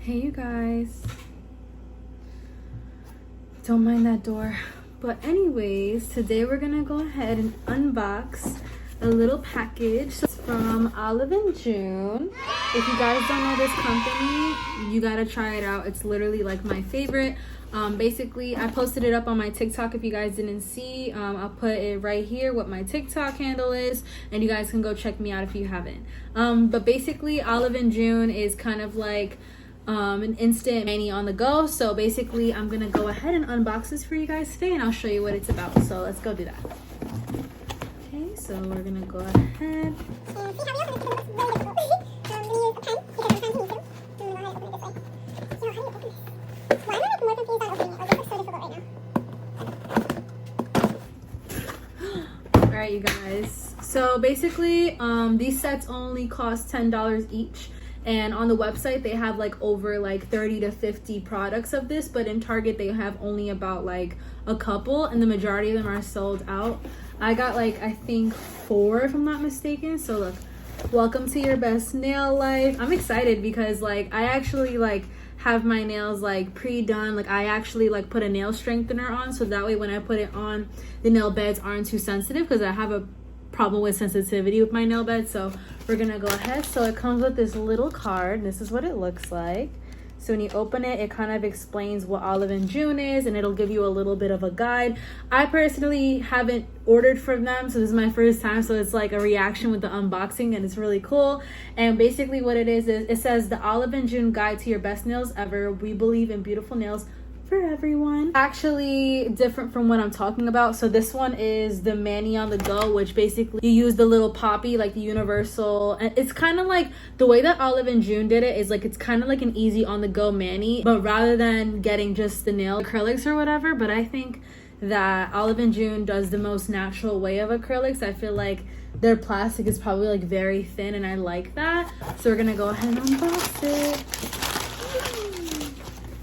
Hey you guys, don't mind that door. But anyways, today we're gonna go ahead and unbox a little package from Olive&June. If you guys don't know this company, you gotta try it out. It's literally like my favorite. Basically, I posted it up on my TikTok. If you guys didn't see, I'll put it right here what my TikTok handle is, and you guys can go check me out if you haven't. But basically, Olive&June is kind of like an instant mani on the go. So basically, I'm gonna go ahead and unbox this for you guys today, and I'll show you what it's about. So let's go do that. Okay, so we're gonna go ahead. Alright, you guys, so basically these sets only cost $10 each, and on the website they have like over like 30 to 50 products of this, but in Target they have only about like a couple, and the majority of them are sold out. I got like I think 4 if I'm not mistaken. So look, welcome to your best nail life. I'm excited because like I actually like have my nails like pre-done. Like I actually like put a nail strengthener on, so that way when I put it on, the nail beds aren't too sensitive, because I have a problem with sensitivity with my nail bed. So we're gonna go ahead. So it comes with this little card. This is what it looks like. So when you open it, it kind of explains what Olive&June is, and it'll give you a little bit of a guide. I personally haven't ordered from them, so this is my first time, so it's like a reaction with the unboxing, and it's really cool. And basically what it is it says, the Olive&June guide to your best nails ever. We believe in beautiful nails for everyone. Actually different from what I'm talking about. So this one is the mani on the go, which basically you use the little poppy, like the universal, and it's kind of like the way that Olive&June did it is like it's kind of like an easy on the go mani, but rather than getting just the nail acrylics or whatever. But I think that Olive&June does the most natural way of acrylics. I feel like their plastic is probably like very thin, and I like that. So we're gonna go ahead and unbox it,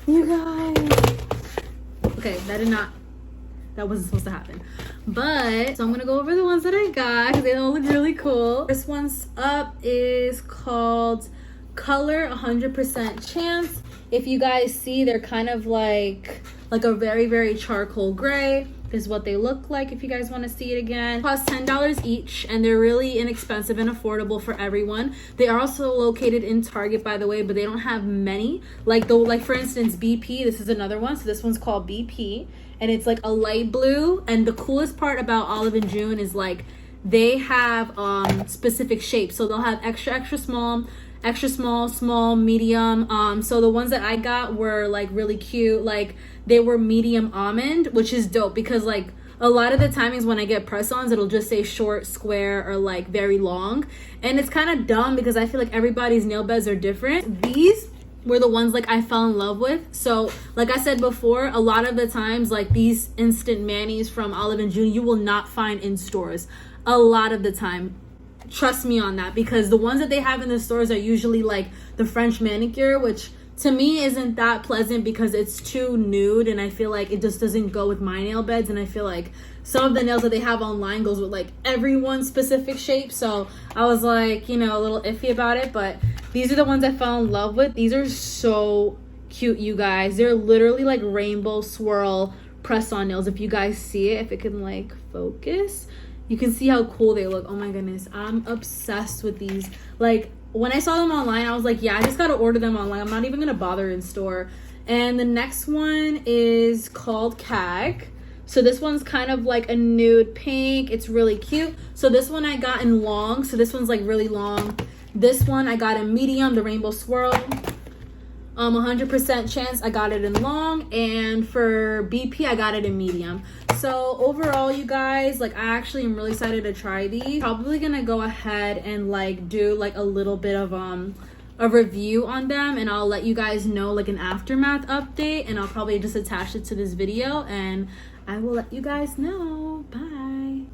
you guys. Okay, that wasn't supposed to happen. But so I'm gonna go over the ones that I got because they all look really cool. First one's up is called Color 100% Chance. If you guys see, they're kind of like a very, very charcoal gray is what they look like. If you guys want to see it again, cost $10 each, and they're really inexpensive and affordable for everyone. They are also located in Target, by the way, but they don't have many. Like for instance, BP, this is another one. So this one's called BP, and it's like a light blue. And the coolest part about Olive&June is like they have specific shapes. So they'll have extra small, small, medium. So the ones that I got were like really cute. Like they were medium almond, which is dope, because like a lot of the timings when I get press-ons, it'll just say short, square, or like very long, and it's kind of dumb because I feel like everybody's nail beds are different. These were the ones like I fell in love with. So like I said before, a lot of the times like these instant manis from Olive&June you will not find in stores a lot of the time. Trust me on that, because the ones that they have in the stores are usually like the French manicure, which to me isn't that pleasant because it's too nude, and I feel like it just doesn't go with my nail beds. And I feel like some of the nails that they have online goes with like everyone's specific shape, so I was like, you know, a little iffy about it. But these are the ones I fell in love with. These are so cute, you guys. They're literally like rainbow swirl press-on nails. If you guys see it, if it can like focus, you can see how cool they look. Oh my goodness, I'm obsessed with these. Like when I saw them online, I was like, yeah, I just gotta order them online. I'm not even gonna bother in store. And the next one is called CAG. So this one's kind of like a nude pink. It's really cute. So this one I got in long. So this one's like really long. This one I got in medium, the rainbow swirl. 100% chance I got it in long, and for BP I got it in medium. So overall, you guys, like I actually am really excited to try these. Probably gonna go ahead and like do like a little bit of a review on them, and I'll let you guys know like an aftermath update, and I'll probably just attach it to this video, and I will let you guys know. Bye.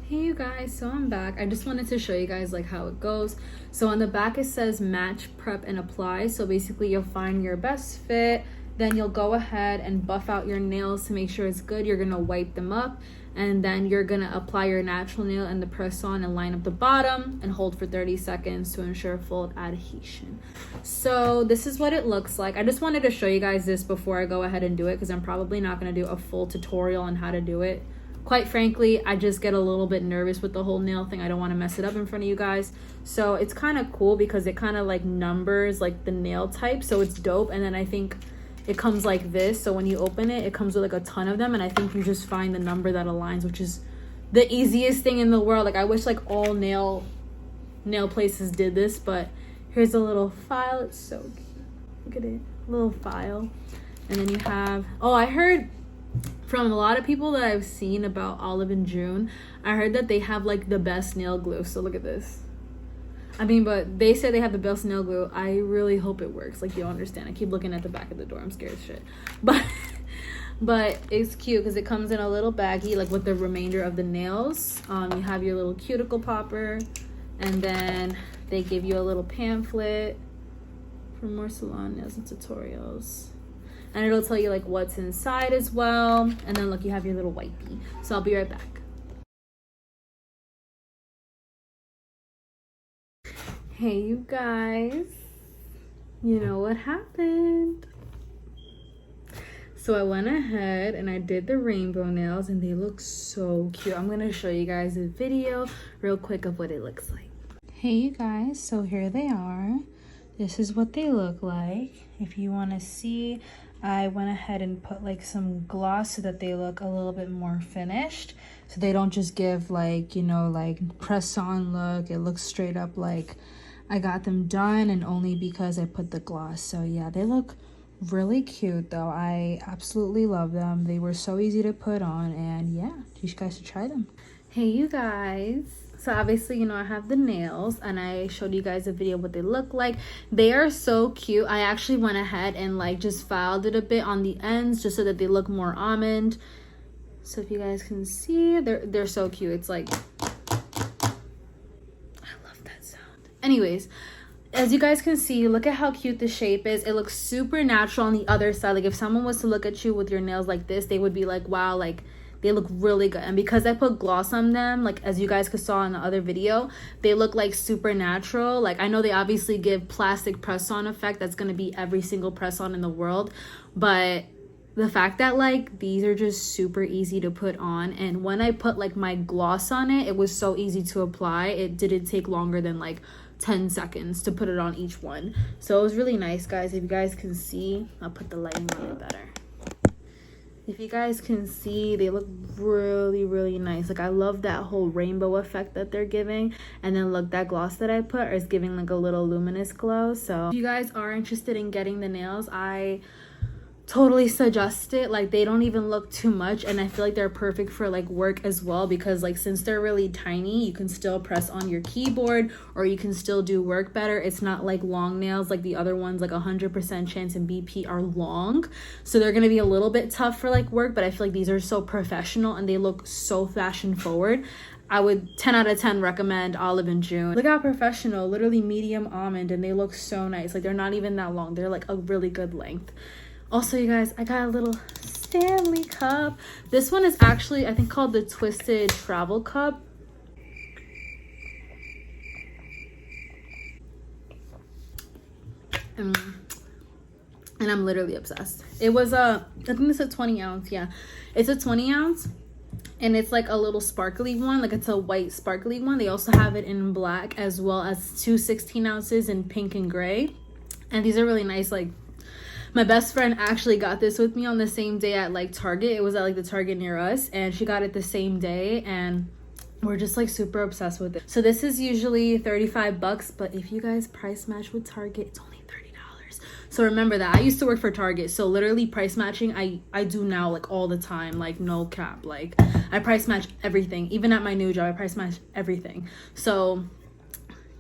Hey you guys, so I'm back. I just wanted to show you guys like how it goes. So on the back it says match, prep, and apply. So basically you'll find your best fit, then you'll go ahead and buff out your nails to make sure it's good. You're gonna wipe them up, and then you're gonna apply your natural nail and the press-on and line up the bottom and hold for 30 seconds to ensure full adhesion. So this is what it looks like. I just wanted to show you guys this before I go ahead and do it, because I'm probably not gonna do a full tutorial on how to do it. Quite frankly, I just get a little bit nervous with the whole nail thing. I don't want to mess it up in front of you guys. So it's kind of cool because it kind of like numbers like the nail type, so it's dope. And then I think it comes like this, so when you open it, it comes with like a ton of them, and I think you just find the number that aligns, which is the easiest thing in the world. Like I wish like all nail places did this, but here's a little file. It's so cute. Look at it, little file. And then you have, oh, I heard from a lot of people that I've seen about Olive&June, I heard that they have like the best nail glue. So look at this. I mean, but they say they have the best nail glue. I really hope it works. Like, you'll understand. I keep looking at the back of the door. I'm scared as shit. But it's cute because it comes in a little baggie, like with the remainder of the nails. You have your little cuticle popper, and then they give you a little pamphlet for more salon nails and tutorials. And it'll tell you like what's inside as well. And then look, you have your little wipey. So I'll be right back. Hey you guys, you know what happened? So I went ahead and I did the rainbow nails, and they look so cute. I'm gonna show you guys a video real quick of what it looks like. Hey you guys, so here they are. This is what they look like. If you want to see, I went ahead and put like some gloss so that they look a little bit more finished, so they don't just give like, you know, like press-on look. It looks straight up like I got them done, and only because I put the gloss. So yeah, they look really cute though. I absolutely love them. They were so easy to put on, and yeah, you guys should try them. Hey you guys, so obviously, you know, I have the nails, and I showed you guys a video of what they look like. They are so cute. I actually went ahead and like just filed it a bit on the ends just so that they look more almond. So if you guys can see, they're so cute. It's like, anyways, as you guys can see, look at how cute the shape is. It looks super natural on the other side. Like if someone was to look at you with your nails like this, they would be like, wow, like they look really good. And because I put gloss on them, like as you guys could saw in the other video, they look like super natural. Like I know they obviously give plastic press-on effect. That's going to be every single press-on in the world. But the fact that like these are just super easy to put on, and when I put like my gloss on it, it was so easy to apply. It didn't take longer than like 10 seconds to put it on each one. So it was really nice, guys. If you guys can see, I'll put the lighting on it better. If you guys can see, they look really, really nice. Like I love that whole rainbow effect that they're giving. And then look, that gloss that I put is giving like a little luminous glow. So if you guys are interested in getting the nails, I totally suggest it. Like they don't even look too much, and I feel like they're perfect for like work as well, because like since they're really tiny, you can still press on your keyboard, or you can still do work better. It's not like long nails like the other ones, like 100% chance and BP are long, so they're gonna be a little bit tough for like work. But I feel like these are so professional and they look so fashion forward. I would 10 out of 10 recommend Olive&June. Look how professional, literally medium almond, and they look so nice. Like they're not even that long, they're like a really good length. Also, you guys, I got a little Stanley cup. This one is actually, I think, called the Twisted Travel Cup. And I'm literally obsessed. It was I think it's a 20 ounce. Yeah, it's a 20 ounce. And it's like a little sparkly one. Like it's a white sparkly one. They also have it in black, as well as 2 16 ounces in pink and gray. And these are really nice. Like, my best friend actually got this with me on the same day at like Target. It was at like the Target near us, and she got it the same day, and we're just like super obsessed with it. So this is usually 35 bucks, but if you guys price match with Target, it's only $30. So remember that. I used to work for Target, so literally price matching I do now like all the time, like no cap. Like I price match everything. Even at my new job, I price match everything. So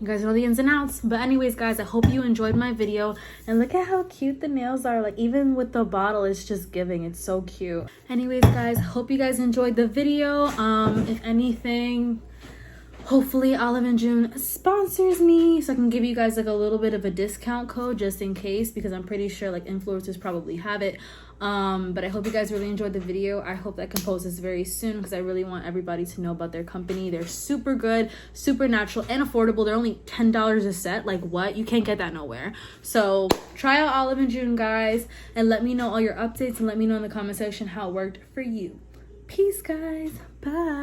you guys know the ins and outs. But anyways, guys, I hope you enjoyed my video. And look at how cute the nails are. Like even with the bottle, it's just giving. It's so cute. Anyways, guys, hope you guys enjoyed the video. If anything, hopefully Olive&June sponsors me so I can give you guys like a little bit of a discount code just in case, because I'm pretty sure like influencers probably have it. But I hope you guys really enjoyed the video. I hope that composes very soon because I really want everybody to know about their company. They're super good, super natural, and affordable. They're only $10 a set. Like, what? You can't get that nowhere. So try out Olive&June, guys, and let me know all your updates and let me know in the comment section how it worked for you. Peace, guys. Bye.